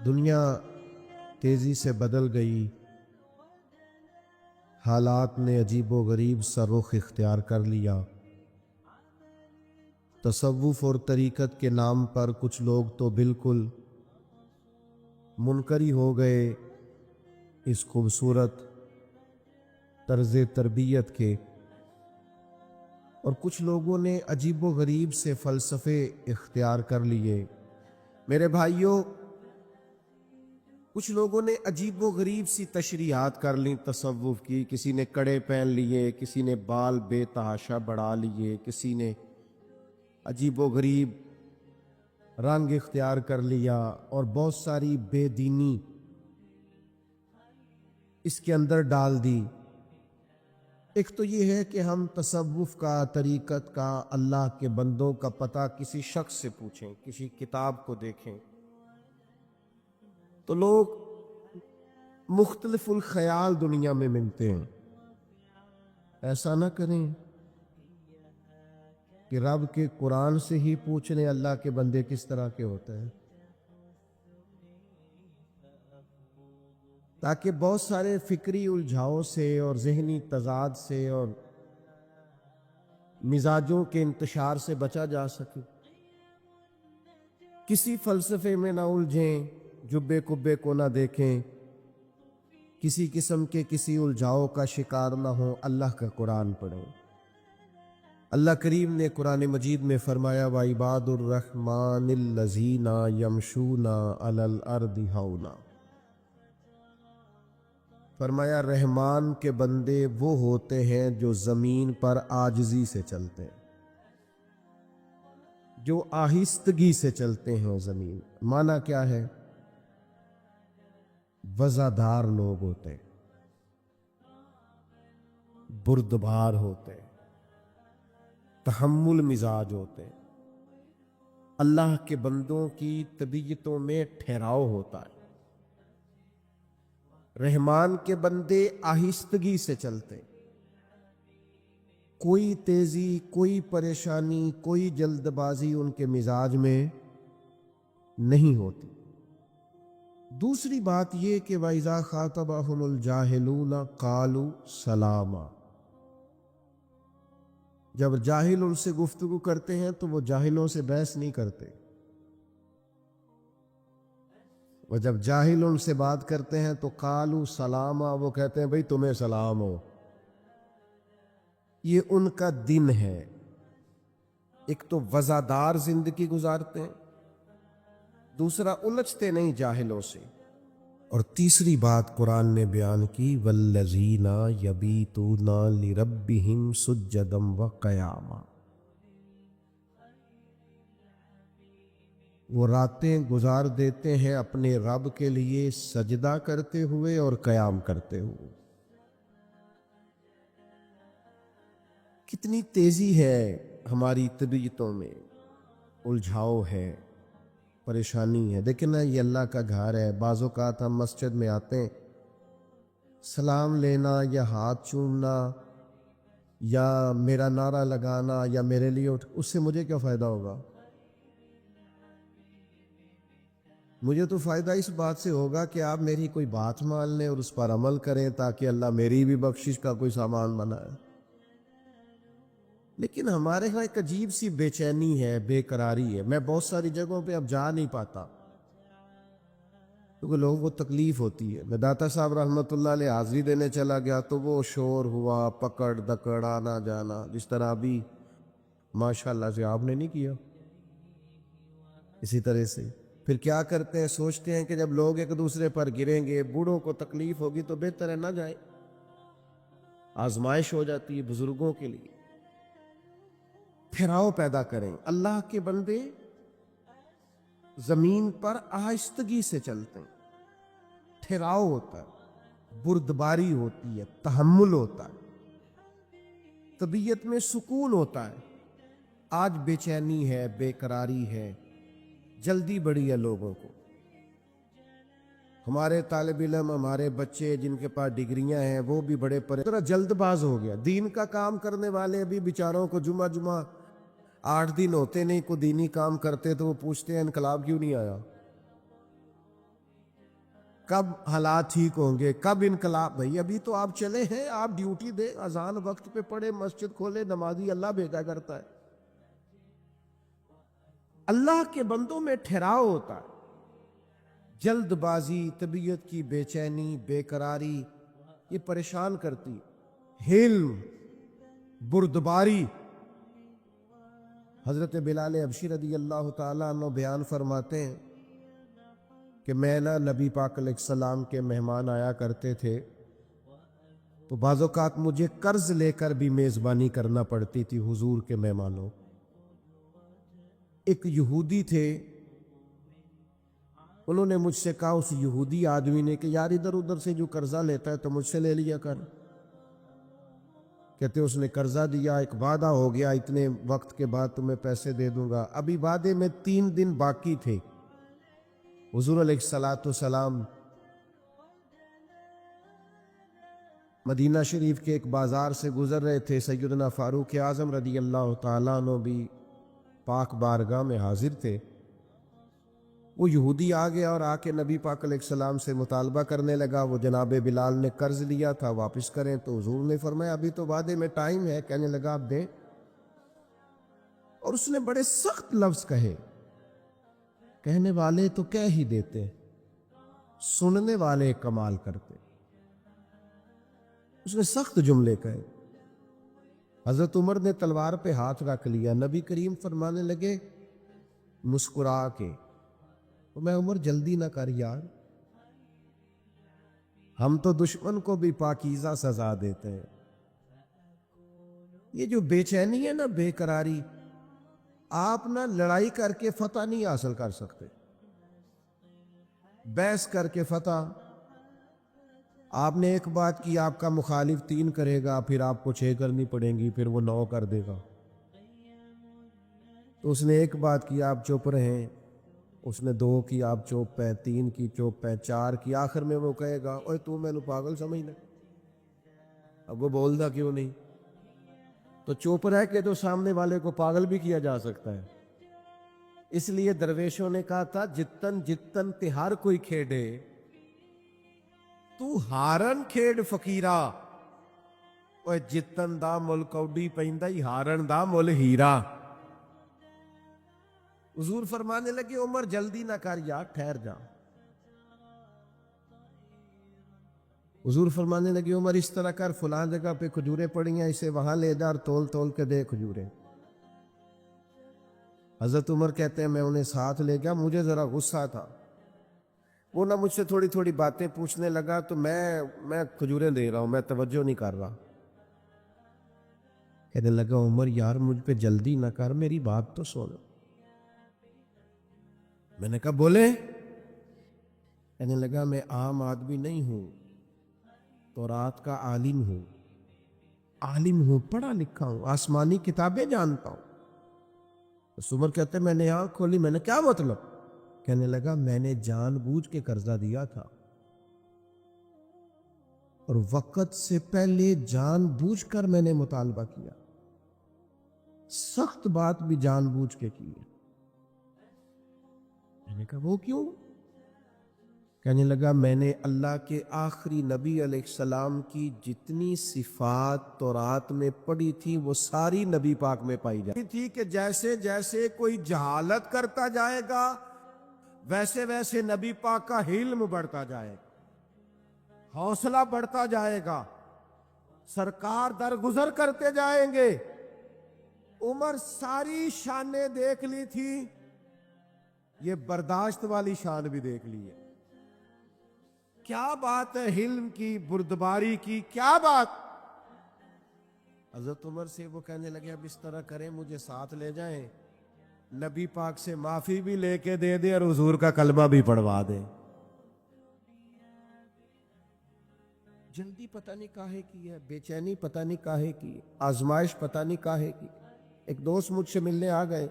دنیا تیزی سے بدل گئی، حالات نے عجیب و غریب سا رخ اختیار کر لیا۔ تصوف اور طریقت کے نام پر کچھ لوگ تو بالکل منکری ہو گئے اس خوبصورت طرز تربیت کے، اور کچھ لوگوں نے عجیب و غریب سے فلسفے اختیار کر لیے۔ میرے بھائیوں، کچھ لوگوں نے عجیب و غریب سی تشریحات کر لیں تصوف کی، کسی نے کڑے پہن لیے، کسی نے بال بے تحاشا بڑھا لیے، کسی نے عجیب و غریب رنگ اختیار کر لیا، اور بہت ساری بے دینی اس کے اندر ڈال دی۔ ایک تو یہ ہے کہ ہم تصوف کا، طریقت کا، اللہ کے بندوں کا پتہ کسی شخص سے پوچھیں، کسی کتاب کو دیکھیں تو لوگ مختلف الخیال دنیا میں ملتے ہیں۔ ایسا نہ کریں کہ رب کے قرآن سے ہی پوچھ لیں اللہ کے بندے کس طرح کے ہوتے ہیں، تاکہ بہت سارے فکری الجھاؤ سے اور ذہنی تضاد سے اور مزاجوں کے انتشار سے بچا جا سکے۔ کسی فلسفے میں نہ الجھیں، جبے کبے کو نہ دیکھیں، کسی قسم کے کسی الجھاؤ کا شکار نہ ہوں، اللہ کا قرآن پڑھیں۔ اللہ کریم نے قرآن مجید میں فرمایا وَعِبَادُ الرَّحْمَنِ الَّذِينَ يَمْشُونَ عَلَى الْأَرْضِ هَوْنًا، فرمایا رحمان کے بندے وہ ہوتے ہیں جو زمین پر عاجزی سے چلتے ہیں، جو آہستگی سے چلتے ہیں زمین۔ معنی کیا ہے؟ وزادار لوگ ہوتے ہیں، بردبار ہوتے ہیں، تحمل مزاج ہوتے ہیں۔ اللہ کے بندوں کی طبیعتوں میں ٹھہراؤ ہوتا ہے۔ رحمان کے بندے آہستگی سے چلتے، کوئی تیزی، کوئی پریشانی، کوئی جلد بازی ان کے مزاج میں نہیں ہوتی۔ دوسری بات یہ کہ وَإِذَا خَاطَبَهُمُ الْجَاهِلُونَ قَالُوا سَلَامًا، جب جاہل ان سے گفتگو کرتے ہیں تو وہ جاہلوں سے بحث نہیں کرتے، وہ جب جاہل ان سے بات کرتے ہیں تو قالوا سلاما، وہ کہتے ہیں بھئی تمہیں سلام ہو۔ یہ ان کا دن ہے۔ ایک تو وزادار زندگی گزارتے ہیں، دوسرا الجھتے نہیں جاہلوں سے، اور تیسری بات قرآن نے بیان کی وَالَّذِينَ يَبِيتُونَ لِرَبِّهِمْ سُجَّدًا وَقِيَامًا، وہ راتیں گزار دیتے ہیں اپنے رب کے لیے سجدہ کرتے ہوئے اور قیام کرتے ہوئے۔ کتنی تیزی ہے ہماری طبیعتوں میں، الجھاؤ ہے، پریشانی ہے۔ دیکھیں نا، یہ اللہ کا گھر ہے، بعض اوقات ہم مسجد میں آتے ہیں، سلام لینا یا ہاتھ چومنا یا میرا نعرہ لگانا یا میرے لیے اس سے مجھے کیا فائدہ ہوگا؟ مجھے تو فائدہ اس بات سے ہوگا کہ آپ میری کوئی بات مان لیں اور اس پر عمل کریں تاکہ اللہ میری بھی بخشش کا کوئی سامان بنائے۔ لیکن ہمارے ہاں ایک عجیب سی بے چینی ہے، بے قراری ہے۔ میں بہت ساری جگہوں پہ اب جا نہیں پاتا کیونکہ لوگوں کو تکلیف ہوتی ہے۔ میں داتا صاحب رحمۃ اللہ علیہ حاضری دینے چلا گیا تو وہ شور ہوا، پکڑ دکڑ، آنا جانا، جس طرح ابھی ماشاءاللہ سے آپ نے نہیں کیا۔ اسی طرح سے پھر کیا کرتے ہیں، سوچتے ہیں کہ جب لوگ ایک دوسرے پر گریں گے، بوڑھوں کو تکلیف ہوگی تو بہتر ہے نہ جائیں، آزمائش ہو جاتی ہے بزرگوں کے لیے۔ ٹھہراؤ پیدا کریں۔ اللہ کے بندے زمین پر آہستگی سے چلتے ہیں، ٹھہراؤ ہوتا ہے، بردباری ہوتی ہے، تحمل ہوتا ہے، طبیعت میں سکون ہوتا ہے۔ آج بے چینی ہے، بے قراری ہے، جلدی بڑی ہے لوگوں کو۔ ہمارے طالب علم، ہمارے بچے جن کے پاس ڈگریاں ہیں وہ بھی بڑے طرح جلد باز ہو گیا۔ دین کا کام کرنے والے بھی بیچاروں کو جمعہ 8 دن ہوتے نہیں، کوئی دینی کام کرتے تو وہ پوچھتے ہیں انقلاب کیوں نہیں آیا؟ کب حالات ٹھیک ہوں گے، کب انقلاب؟ بھائی ابھی تو آپ چلے ہیں، آپ ڈیوٹی دیں، اذان وقت پہ پڑھے، مسجد کھولے، نمازی اللہ بھیجا کرتا ہے۔ اللہ کے بندوں میں ٹھہراؤ ہوتا ہے، جلد بازی، طبیعت کی بے چینی، بے قراری، یہ پریشان کرتی۔ حلم، بردباری۔ حضرت بلال حبشی رضی اللہ تعالیٰ عنہ بیان فرماتے ہیں کہ میں نبی پاک علیہ السلام کے مہمان آیا کرتے تھے تو بعض اوقات مجھے قرض لے کر بھی میزبانی کرنا پڑتی تھی حضور کے مہمانوں۔ ایک یہودی تھے، انہوں نے مجھ سے کہا، اس یہودی آدمی نے، کہ یار ادھر ادھر سے جو قرضہ لیتا ہے تو مجھ سے لے لیا کر۔ کہتے اس نے قرضہ دیا، ایک وعدہ ہو گیا اتنے وقت کے بعد تمہیں پیسے دے دوں گا، ابھی وعدے میں 3 دن باقی تھے۔ حضور علیہ الصلوۃ والسلام مدینہ شریف کے ایک بازار سے گزر رہے تھے، سیدنا فاروق اعظم رضی اللہ تعالیٰ عنہ بھی پاک بارگاہ میں حاضر تھے۔ وہ یہودی آ گیا اور آ کے نبی پاک علیہ السلام سے مطالبہ کرنے لگا، وہ جناب بلال نے قرض لیا تھا واپس کریں، تو حضور نے فرمایا ابھی تو وعدے میں ٹائم ہے۔ کہنے لگا آپ دیں، اور اس نے بڑے سخت لفظ کہے۔ کہنے والے تو کہہ ہی دیتے، سننے والے کمال کرتے۔ اس نے سخت جملے کہے۔ حضرت عمر نے تلوار پہ ہاتھ رکھ لیا، نبی کریم فرمانے لگے مسکرا کے، میں عمر جلدی نہ کر یار، ہم تو دشمن کو بھی پاکیزہ سزا دیتے ہیں۔ یہ جو بے چینی ہے نا، بے قراری، آپ نہ لڑائی کر کے فتح نہیں حاصل کر سکتے، بحث کر کے فتح۔ آپ نے ایک بات کی، آپ کا مخالف 3 کرے گا، پھر آپ کو 6 کرنی پڑیں گی، پھر وہ 9 کر دے گا۔ تو اس نے ایک بات کی، آپ چپ رہیں، اس نے 2 کی، آپ چپ ہیں، 3 کی چپ ہیں، 4 کی، آخر میں وہ کہے گا اوے تو میں نے پاگل سمجھنا۔ اب وہ بولتا کیوں نہیں؟ تو چپ رہ کے تو سامنے والے کو پاگل بھی کیا جا سکتا ہے۔ اس لیے درویشوں نے کہا تھا، جتن جتن تہار کوئی کھیڑے، تو ہارن کھیڑ فقیرا، اوے جتن دا مل کوڈی پیندا ہی، ہارن دا مل ہیرا۔ حضور فرمانے لگے عمر جلدی نہ کر یار، ٹھہر جا۔ حضور فرمانے لگے عمر اس طرح کر، فلاں جگہ پہ کھجوریں پڑی ہیں، اسے وہاں لے جا اور تول تول کے دے کھجوریں۔ حضرت عمر کہتے ہیں میں انہیں ساتھ لے گیا، مجھے ذرا غصہ تھا، وہ نہ مجھ سے تھوڑی تھوڑی باتیں پوچھنے لگا، تو میں کھجوریں دے رہا ہوں، میں توجہ نہیں کر رہا۔ کہنے لگا عمر یار مجھ پہ جلدی نہ کر، میری بات تو سن۔ میں نے کہا بولے؟ کہنے لگا میں عام آدمی نہیں ہوں، تورات کا عالم ہوں، پڑھا لکھا ہوں، آسمانی کتابیں جانتا ہوں۔ عمر کہتے میں نے آنکھ کھولی، میں نے کیا مطلب؟ کہنے لگا میں نے جان بوجھ کے قرضہ دیا تھا، اور وقت سے پہلے جان بوجھ کر میں نے مطالبہ کیا، سخت بات بھی جان بوجھ کے کی ہے۔ میں نے کہا وہ کیوں؟ کہنے لگا میں نے اللہ کے آخری نبی علیہ السلام کی جتنی صفات تورات میں پڑھی تھی وہ ساری نبی پاک میں پائی جاتی تھی، کہ جیسے جیسے کوئی جہالت کرتا جائے گا ویسے ویسے نبی پاک کا علم بڑھتا جائے گا، حوصلہ بڑھتا جائے گا، سرکار درگزر کرتے جائیں گے۔ عمر ساری شانیں دیکھ لی تھی، یہ برداشت والی شان بھی دیکھ لی ہے۔ کیا بات ہے علم کی، بردباری کی، کیا بات! حضرت عمر سے وہ کہنے لگے اب اس طرح کریں، مجھے ساتھ لے جائیں، نبی پاک سے معافی بھی لے کے دے دیں اور حضور کا کلمہ بھی پڑھوا دیں۔ جلدی پتہ نہیں کاہے کی ہے، بے چینی پتہ نہیں کاہے کی، آزمائش پتہ نہیں کاہے کی۔ ایک دوست مجھ سے ملنے آ گئے،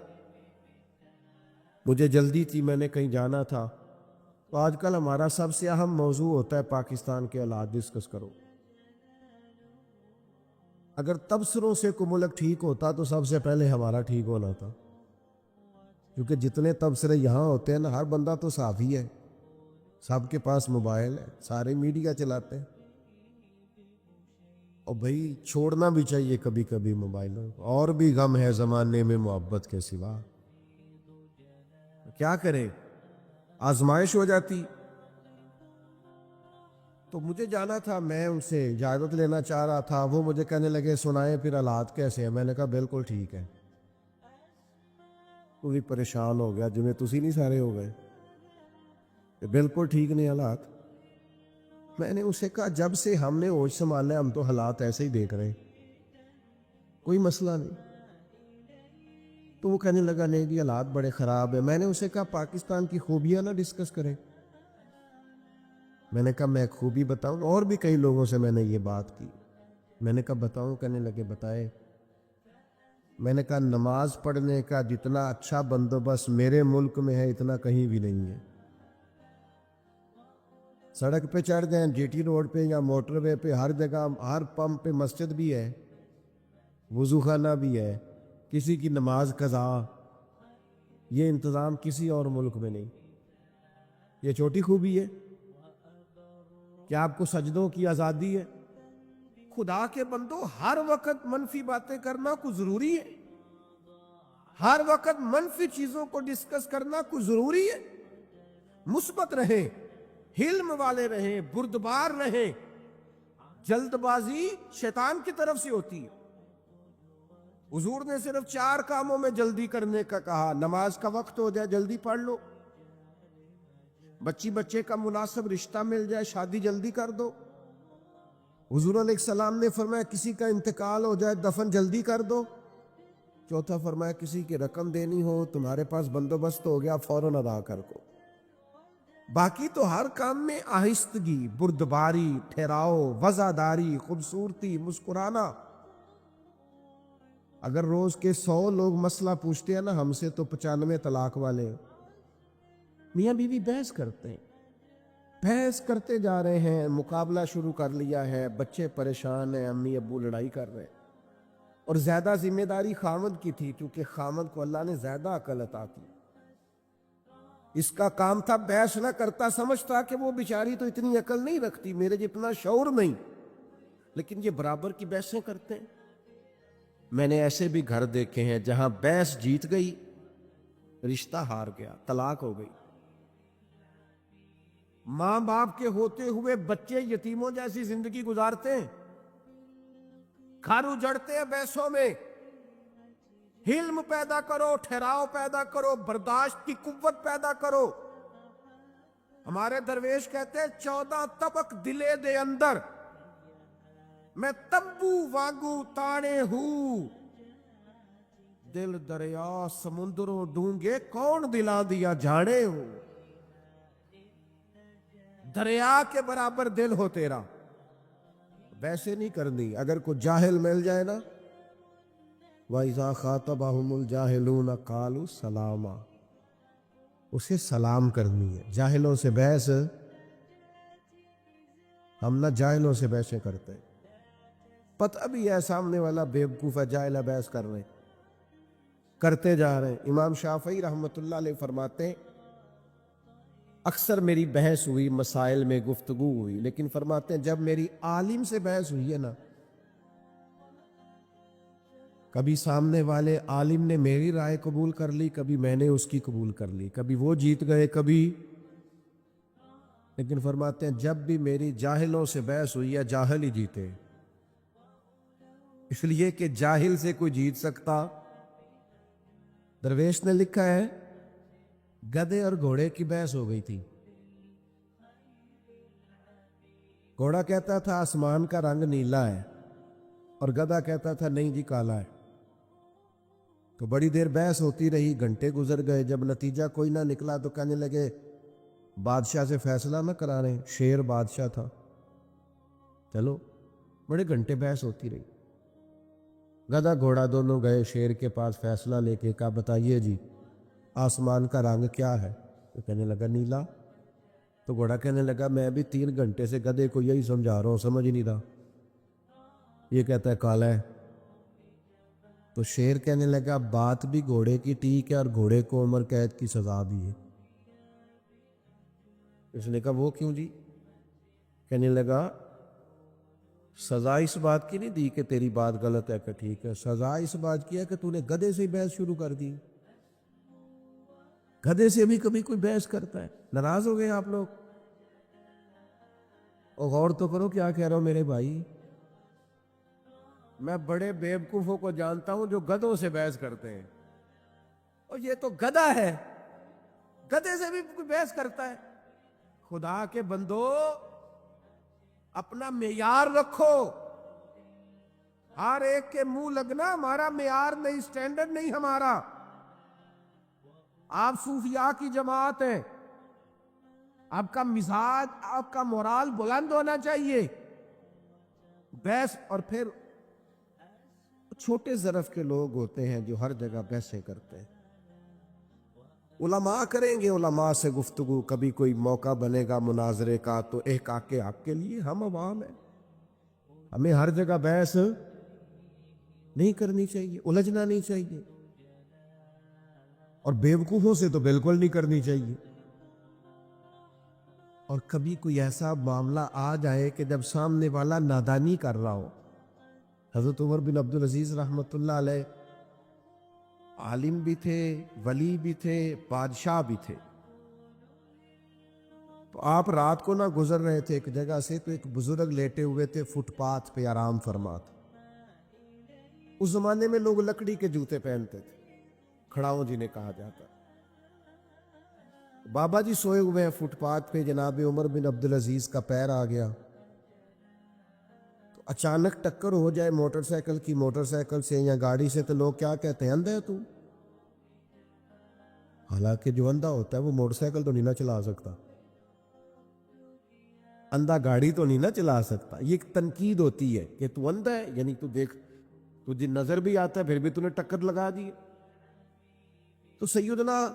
مجھے جلدی تھی، میں نے کہیں جانا تھا۔ تو آج کل ہمارا سب سے اہم موضوع ہوتا ہے پاکستان کے حالات ڈسکس کرو۔ اگر تبصروں سے کوئی ملک ٹھیک ہوتا تو سب سے پہلے ہمارا ٹھیک ہونا تھا، کیونکہ جتنے تبصرے یہاں ہوتے ہیں نا، ہر بندہ تو صحافی ہے، سب کے پاس موبائل ہے، سارے میڈیا چلاتے ہیں، اور بھائی چھوڑنا بھی چاہیے کبھی کبھی موبائلوں کو، اور بھی غم ہے زمانے میں محبت کے سوا، کیا کرے، آزمائش ہو جاتی۔ تو مجھے جانا تھا، میں ان سے اجازت لینا چاہ رہا تھا، وہ مجھے کہنے لگے سنائیں پھر حالات کیسے ہیں، میں نے کہا بالکل ٹھیک ہے۔ تو بھی پریشان ہو گیا، جنہیں تسی نہیں سارے ہو گئے کہ بالکل ٹھیک نہیں حالات۔ میں نے اسے کہا جب سے ہم نے ہوش سنبھالا ہے ہم تو حالات ایسے ہی دیکھ رہے ہیں، کوئی مسئلہ نہیں۔ تو وہ کہنے لگا نہیں جی حالات بڑے خراب ہیں۔ میں نے اسے کہا پاکستان کی خوبیاں نہ ڈسکس کریں۔ میں نے کہا میں خوبی بتاؤں، اور بھی کئی لوگوں سے میں نے یہ بات کی، میں نے کہا بتاؤں، کہنے لگے بتائے۔ میں نے کہا نماز پڑھنے کا جتنا اچھا بندوبست میرے ملک میں ہے اتنا کہیں بھی نہیں ہے۔ سڑک پہ چڑھ جائیں، جی ٹی روڈ پہ یا موٹر وے پہ، ہر جگہ ہر پمپ پہ مسجد بھی ہے، وضو خانہ بھی ہے، کسی کی نماز قضا، یہ انتظام کسی اور ملک میں نہیں۔ یہ چھوٹی خوبی ہے کہ آپ کو سجدوں کی آزادی ہے۔ خدا کے بندو، ہر وقت منفی باتیں کرنا کوئی ضروری ہے؟ ہر وقت منفی چیزوں کو ڈسکس کرنا کوئی ضروری ہے؟ مثبت رہیں، حلم والے رہیں، بردبار رہیں۔ جلد بازی شیطان کی طرف سے ہوتی ہے۔ حضور نے صرف 4 کاموں میں جلدی کرنے کا کہا، نماز کا وقت ہو جائے جلدی پڑھ لو، بچے کا مناسب رشتہ مل جائے شادی جلدی کر دو، حضور علیہ السلام نے فرمایا کسی کا انتقال ہو جائے دفن جلدی کر دو، چوتھا فرمایا کسی کی رقم دینی ہو تمہارے پاس بندوبست ہو گیا فوراً ادا کر کو۔ باقی تو ہر کام میں آہستگی، بردباری، ٹھہراؤ، وزاداری، خوبصورتی، مسکرانا۔ اگر روز کے 100 لوگ مسئلہ پوچھتے ہیں نا ہم سے تو 95 طلاق والے ہیں۔ میاں بیوی بحث کرتے ہیں، بحث کرتے جا رہے ہیں، مقابلہ شروع کر لیا ہے، بچے پریشان ہیں، امی ابو لڑائی کر رہے ہیں، اور زیادہ ذمہ داری خامد کی تھی کیونکہ خامد کو اللہ نے زیادہ عقل عطا کی۔ اس کا کام تھا بحث نہ کرتا، سمجھتا کہ وہ بیچاری تو اتنی عقل نہیں رکھتی، میرے جتنا شعور نہیں، لیکن یہ برابر کی بحثیں کرتے ہیں۔ میں نے ایسے بھی گھر دیکھے ہیں جہاں بحث جیت گئی، رشتہ ہار گیا، طلاق ہو گئی۔ ماں باپ کے ہوتے ہوئے بچے یتیموں جیسی زندگی گزارتے ہیں، گھر اجڑتے ہیں بحثوں میں۔ حلم پیدا کرو، ٹھہراؤ پیدا کرو، برداشت کی قوت پیدا کرو۔ ہمارے درویش کہتے ہیں 14 طبق دلے دے اندر میں تبو واگو تانے ہوں، دل دریا سمندروں ڈونگے کون دلا دیا جانے ہوں۔ دریا کے برابر دل ہو تیرا، ویسے نہیں کرنی۔ اگر کوئی جاہل مل جائے نا، وَإِذَا خَاطَبَهُمُ الْجَاهِلُونَ قَالُوا سَلَامًا، اسے سلام کرنی ہے۔ جاہلوں سے بحث، ہم نہ جاہلوں سے بحثیں کرتے ہیں، پتہ بھی ہے سامنے والا بیوقوف ہے، جاہل بحث کر رہے ہیں، کرتے جا رہے ہیں۔ امام شافعی رحمۃ اللہ علیہ فرماتے ہیں اکثر میری بحث ہوئی، مسائل میں گفتگو ہوئی، لیکن فرماتے ہیں جب میری عالم سے بحث ہوئی ہے نا، کبھی سامنے والے عالم نے میری رائے قبول کر لی، کبھی میں نے اس کی قبول کر لی، کبھی وہ جیت گئے کبھی، لیکن فرماتے ہیں جب بھی میری جاہلوں سے بحث ہوئی ہے جاہل ہی جیتے، اس لیے کہ جاہل سے کوئی جیت سکتا۔ درویش نے لکھا ہے گدھے اور گھوڑے کی بحث ہو گئی تھی۔ گھوڑا کہتا تھا آسمان کا رنگ نیلا ہے، اور گدھا کہتا تھا نہیں جی کالا ہے۔ تو بڑی دیر بحث ہوتی رہی، گھنٹے گزر گئے، جب نتیجہ کوئی نہ نکلا تو کہنے لگے بادشاہ سے فیصلہ نہ کرانے، شیر بادشاہ تھا۔ چلو بڑے گھنٹے بحث ہوتی رہی، گدھا گھوڑا دونوں گئے شیر کے پاس، فیصلہ لے کے کہا بتائیے جی آسمان کا رنگ کیا ہے؟ تو کہنے لگا نیلا۔ تو گھوڑا کہنے لگا میں بھی 3 گھنٹے سے گدھے کو یہی سمجھا رہا ہوں، سمجھ ہی نہیں رہا، یہ کہتا ہے کالا ہے۔ تو شیر کہنے لگا بات بھی گھوڑے کی ٹھیک ہے اور گھوڑے کو عمر قید کی سزا بھی ہے۔ اس نے کہا وہ کیوں جی؟ کہنے لگا سزا اس بات کی نہیں دی کہ تیری بات غلط ہے کہ ٹھیک ہے، سزا اس بات کی ہے کہ تو نے گدھے سے ہی بحث شروع کر دی۔ گدھے سے بھی کبھی کوئی بحث کرتا ہے؟ ناراض ہو گئے آپ لوگ؟ اور غور تو کرو کیا کہہ رہا ہوں میرے بھائی، میں بڑے بیوقوفوں کو جانتا ہوں جو گدھوں سے بحث کرتے ہیں، اور یہ تو گدھا ہے، گدھے سے بھی کوئی بحث کرتا ہے۔ خدا کے بندو اپنا معیار رکھو، ہر ایک کے منہ لگنا ہمارا معیار نہیں، سٹینڈرڈ نہیں ہمارا۔ آپ صوفیاء کی جماعت ہے، آپ کا مزاج، آپ کا مورال بلند ہونا چاہیے۔ بحث، اور پھر چھوٹے ظرف کے لوگ ہوتے ہیں جو ہر جگہ بحثیں کرتے ہیں۔ علماء کریں گے علماء سے گفتگو، کبھی کوئی موقع بنے گا مناظرے کا تو احقاق حق کے لیے، ہم عوام ہیں، ہمیں ہر جگہ بحث نہیں کرنی چاہیے، الجھنا نہیں چاہیے، اور بیوقوفوں سے تو بالکل نہیں کرنی چاہیے۔ اور کبھی کوئی ایسا معاملہ آ جائے کہ جب سامنے والا نادانی کر رہا ہو، حضرت عمر بن عبدالعزیز رحمۃ اللہ علیہ عالم بھی تھے، ولی بھی تھے، بادشاہ بھی تھے۔ تو آپ رات کو نہ گزر رہے تھے ایک جگہ سے، تو ایک بزرگ لیٹے ہوئے تھے فٹ پاتھ پہ آرام فرما تھا۔ اس زمانے میں لوگ لکڑی کے جوتے پہنتے تھے، کھڑاؤں جنہیں کہا جاتا۔ بابا جی سوئے ہوئے ہیں فٹ پاتھ پہ، جناب عمر بن عبدالعزیز کا پیر آ گیا، تو اچانک ٹکر ہو جائے موٹر سائیکل کی موٹر سائیکل سے یا گاڑی سے، تو لوگ کیا کہتے ہیں؟ اندھا ہے تو۔ حالانکہ جو اندھا ہوتا ہے وہ موٹر سائیکل تو نہیں نہ چلا سکتا، اندھا گاڑی تو نہیں نہ چلا سکتا۔ یہ ایک تنقید ہوتی ہے کہ تو اندھا ہے، یعنی تو دیکھ، تجھے نظر بھی آتا ہے پھر بھی تو نے ٹکر لگا دی۔ تو سیدنا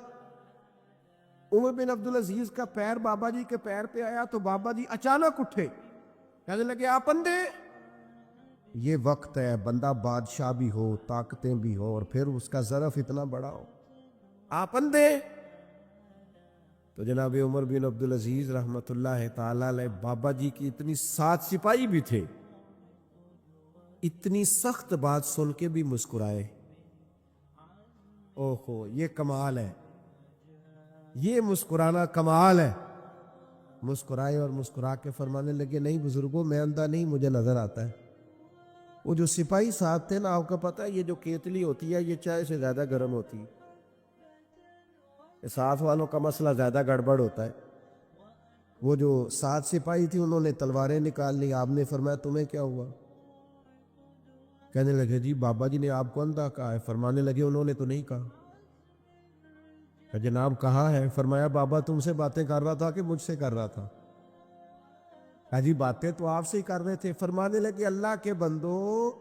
عمر بن عبدالعزیز کا پیر بابا جی کے پیر پہ آیا تو بابا جی اچانک اٹھے، کہنے لگے آپ اندھے؟ یہ وقت ہے، بندہ بادشاہ بھی ہو، طاقتیں بھی ہو، اور پھر اس کا ظرف اتنا بڑا ہو، آپ اندھے؟ تو جناب عمر بن عبدالعزیز رحمۃ اللہ تعالی علیہ بابا جی کی اتنی سات سپاہی بھی تھے، اتنی سخت بات سن کے بھی مسکرائے۔ اوہو، یہ کمال ہے، یہ مسکرانا کمال ہے۔ مسکرائے اور مسکرا کے فرمانے لگے نہیں بزرگوں، میں اندھا نہیں، مجھے نظر آتا ہے۔ وہ جو سپاہی ساتھ تھے نا، آپ کو پتا ہے یہ جو کیتلی ہوتی ہے یہ چائے سے زیادہ گرم ہوتی ہے، ساتھ والوں کا مسئلہ زیادہ گڑبڑ ہوتا ہے۔ وہ جو 7 سپاہی تھی انہوں نے تلواریں نکال لی، آپ نے فرمایا تمہیں کیا ہوا؟ کہنے لگے جی بابا جی نے آپ کو اندھا کہا ہے۔ فرمانے لگے انہوں نے تو نہیں کہا۔ کہ جناب کہاں ہے؟ فرمایا بابا تم سے باتیں کر رہا تھا کہ مجھ سے کر رہا تھا؟ کہا جی باتیں تو آپ سے ہی کر رہے تھے۔ فرمانے لگے اللہ کے بندو،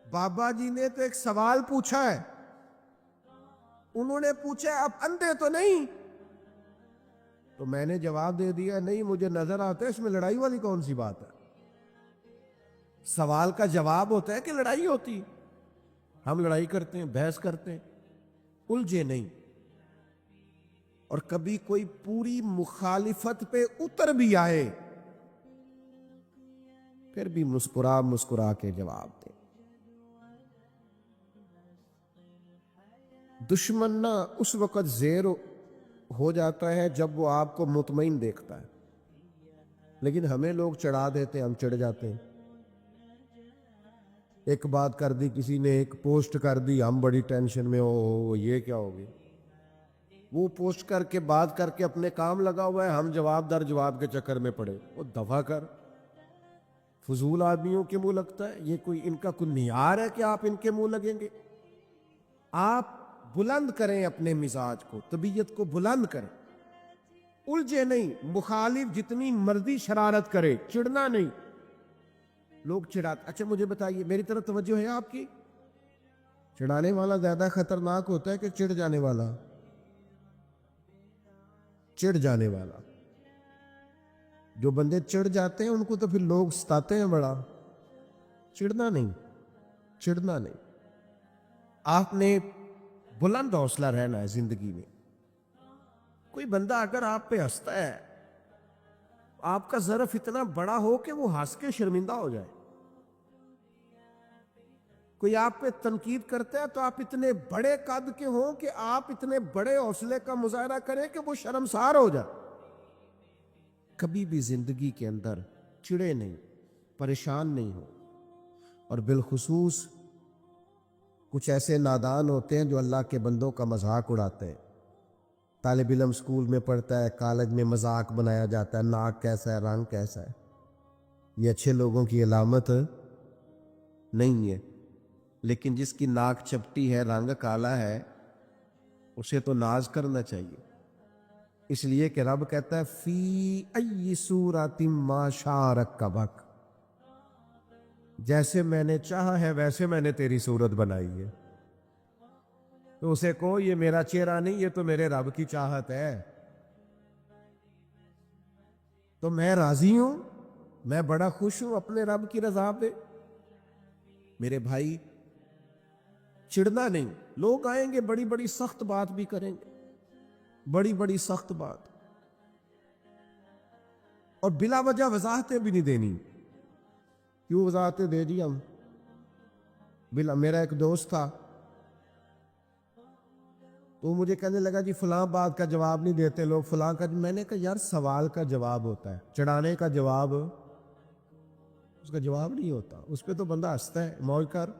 بابا جی نے تو ایک سوال پوچھا ہے، انہوں نے پوچھا اب اندھے تو نہیں؟ تو میں نے جواب دے دیا نہیں مجھے نظر آتا ہے، اس میں لڑائی والی کون سی بات ہے؟ سوال کا جواب ہوتا ہے کہ لڑائی ہوتی، ہم لڑائی کرتے ہیں، بحث کرتے ہیں، الجھے نہیں۔ اور کبھی کوئی پوری مخالفت پہ اتر بھی آئے پھر بھی مسکرا مسکرا کے جواب دے۔ دشمن نہ اس وقت زیر ہو جاتا ہے جب وہ آپ کو مطمئن دیکھتا ہے، لیکن ہمیں لوگ چڑھا دیتے ہیں، ہم چڑھ جاتے ہیں۔ ایک بات کر دی کسی نے، ایک پوسٹ کر دی، ہم بڑی ٹینشن میں ہو یہ کیا ہوگی، وہ پوسٹ کر کے بات کر کے اپنے کام لگا ہوا ہے، ہم جواب در جواب کے چکر میں پڑے۔ وہ دفع کر، فضول آدمیوں کے منہ لگتا ہے، یہ کوئی ان کا کوئی معیار ہے کہ آپ ان کے منہ لگیں گے؟ آپ بلند کریں اپنے مزاج کو، طبیعت کو بلند کریں، الجھے نہیں۔ مخالف جتنی مرضی شرارت کرے، چڑھنا نہیں۔ لوگ چڑھاتے، اچھا مجھے بتائیے، میری طرف توجہ ہے آپ کی؟ چڑھانے والا زیادہ خطرناک ہوتا ہے کہ چڑھ جانے والا؟ چڑھ جانے والا۔ جو بندے چڑھ جاتے ہیں ان کو تو پھر لوگ ستاتے ہیں بڑا۔ چڑھنا نہیں، چڑھنا نہیں۔ آپ نے بلند حوصلہ رہنا ہے زندگی میں، کوئی بندہ اگر آپ پہ ہنستا ہے، آپ کا ظرف اتنا بڑا ہو کہ وہ ہنس کے شرمندہ ہو جائے. کوئی آپ پہ تنقید کرتا ہے تو آپ اتنے بڑے قد کے ہوں کہ آپ اتنے بڑے حوصلے کا مظاہرہ کریں کہ وہ شرمسار ہو جائے. کبھی بھی زندگی کے اندر چڑے نہیں، پریشان نہیں ہو. اور بالخصوص کچھ ایسے نادان ہوتے ہیں جو اللہ کے بندوں کا مذاق اڑاتے ہیں. طالب علم سکول میں پڑھتا ہے، کالج میں مذاق بنایا جاتا ہے، ناک کیسا ہے، رنگ کیسا ہے. یہ اچھے لوگوں کی علامت نہیں ہے. لیکن جس کی ناک چپٹی ہے، رنگ کالا ہے، اسے تو ناز کرنا چاہیے. اس لیے کہ رب کہتا ہے فی ای صورت ما شاء رکبک، جیسے میں نے چاہا ہے ویسے میں نے تیری صورت بنائی ہے. تو اسے کہو یہ میرا چہرہ نہیں، یہ تو میرے رب کی چاہت ہے. تو میں راضی ہوں، میں بڑا خوش ہوں اپنے رب کی رضا پہ. میرے بھائی چڑنا نہیں. لوگ آئیں گے بڑی بڑی سخت بات بھی کریں گے، بڑی بڑی سخت بات، اور بلا وجہ وضاحتیں بھی نہیں دینی. کیوں وضاحتیں دے دی ہم؟ بلا میرا ایک دوست تھا، تو مجھے کہنے لگا جی فلاں بات کا جواب نہیں دیتے لوگ، فلاں کا. میں نے کہا یار سوال کا جواب ہوتا ہے، چڑھانے کا جواب اس کا جواب نہیں ہوتا. اس پہ تو بندہ ہنستا ہے، موج کر.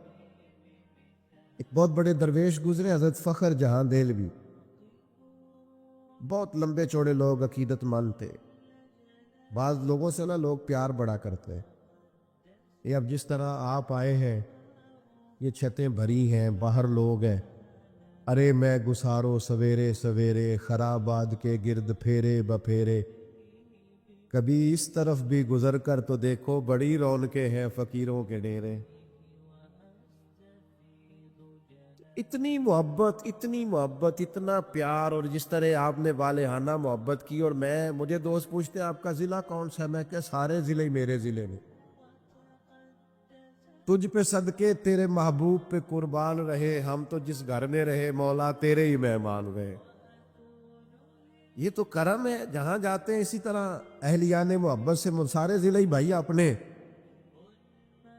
ایک بہت بڑے درویش گزرے، حضرت فخر جہاں دہلوی. بہت لمبے چوڑے لوگ، عقیدت مند تھے. بعض لوگوں سے نا لوگ پیار بڑا کرتے ہیں. یہ اب جس طرح آپ آئے ہیں، یہ چھتیں بھری ہیں، باہر لوگ ہیں. ارے میں گسارو سویرے سویرے، خراباد کے گرد پھیرے بپھیرے. کبھی اس طرف بھی گزر کر تو دیکھو، بڑی رونقیں ہیں فقیروں کے ڈیرے. اتنی محبت، اتنی محبت، اتنا پیار، اور جس طرح آپ نے والہانہ محبت کی. اور مجھے دوست پوچھتے ہیں آپ کا ضلع کون سا ہے؟ میں کہ سارے ضلع میرے ضلع میں. تجھ پہ صدقے تیرے محبوب پہ قربان رہے، ہم تو جس گھر میں رہے مولا تیرے ہی مہمان رہے. یہ تو کرم ہے. جہاں جاتے ہیں اسی طرح اہلیان محبت سے سارے ضلع ہی بھائی اپنے.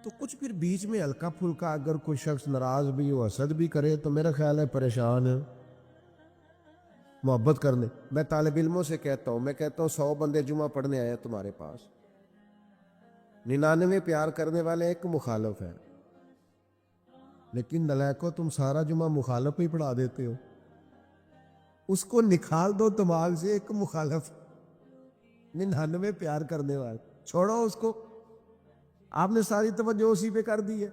تو کچھ پھر بیچ میں ہلکا پھلکا اگر کوئی شخص ناراض بھی ہو، حسد بھی کرے، تو میرا خیال ہے پریشان ہے. محبت کرنے میں طالب علموں سے کہتا ہوں، میں کہتا ہوں 100 بندے جمعہ پڑھنے آئے تمہارے پاس، 99 پیار کرنے والے، ایک مخالف ہے. لیکن نلائکو تم سارا جمعہ مخالف ہی پڑھا دیتے ہو. اس کو نکھال دو دماغ سے، ایک مخالف، 99 پیار کرنے والے چھوڑو اس کو. آپ نے ساری توجہ اسی پہ کر دی ہے.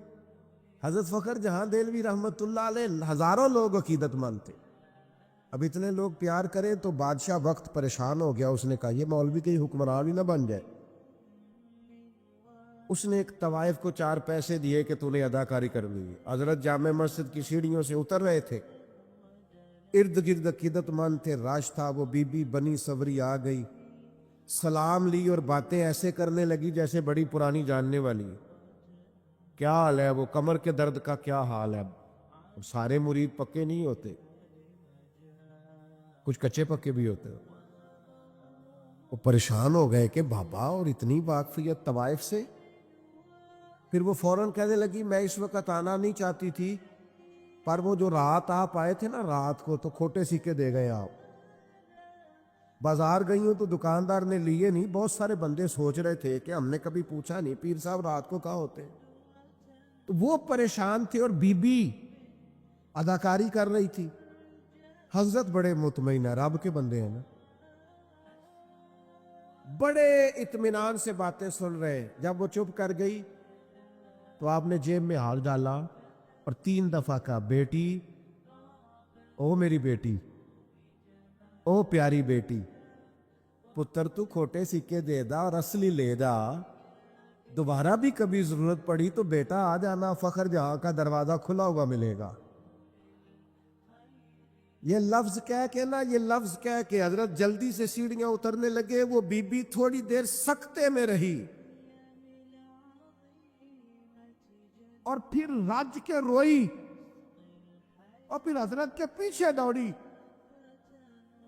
حضرت فخر جہاں دہلوی رحمت اللہ علیہ، ہزاروں لوگ عقیدت مند تھے. اب اتنے لوگ پیار کریں تو بادشاہ وقت پریشان ہو گیا. اس نے کہا یہ مولوی کہیں حکمران ہی نہ بن جائے. اس نے ایک طوائف کو 4 پیسے دیے کہ تو نے اداکاری کرنی ہے. حضرت جامع مسجد کی سیڑھیوں سے اتر رہے تھے، ارد گرد عقیدت مند تھے، راش تھا. وہ بی بی بنی سوری آ گئی، سلام لی اور باتیں ایسے کرنے لگی جیسے بڑی پرانی جاننے والی. کیا حال ہے؟ وہ کمر کے درد کا کیا حال ہے؟ سارے مرید پکے نہیں ہوتے، کچھ کچے پکے بھی ہوتے. وہ پریشان ہو گئے کہ بابا اور اتنی واقفیت طوائف سے. پھر وہ فوراً کہنے لگی میں اس وقت آنا نہیں چاہتی تھی، پر وہ جو رات آپ آئے تھے نا، رات کو تو کھوٹے سکے دے گئے آپ. بازار گئی ہوں تو دکاندار نے لیے نہیں. بہت سارے بندے سوچ رہے تھے کہ ہم نے کبھی پوچھا نہیں پیر صاحب رات کو کہاں ہوتے. تو وہ پریشان تھے اور بی بی اداکاری کر رہی تھی. حضرت بڑے مطمئن ہے، رب کے بندے ہیں نا، بڑے اطمینان سے باتیں سن رہے. جب وہ چپ کر گئی تو آپ نے جیب میں ہاتھ ڈالا اور 3 دفعہ کہا بیٹی، او میری بیٹی، او پیاری بیٹی، پتر تو کھوٹے سکے دے دا اور اصلی لے جا. دوبارہ بھی کبھی ضرورت پڑی تو بیٹا آ جانا، فخر جہاں کا دروازہ کھلا ہوا ملے گا. یہ لفظ کہہ کے نا، یہ لفظ کہہ کے حضرت جلدی سے سیڑھیاں اترنے لگے. وہ بی بی تھوڑی دیر سکتے میں رہی اور پھر رج کے روئی اور پھر حضرت کے پیچھے دوڑی.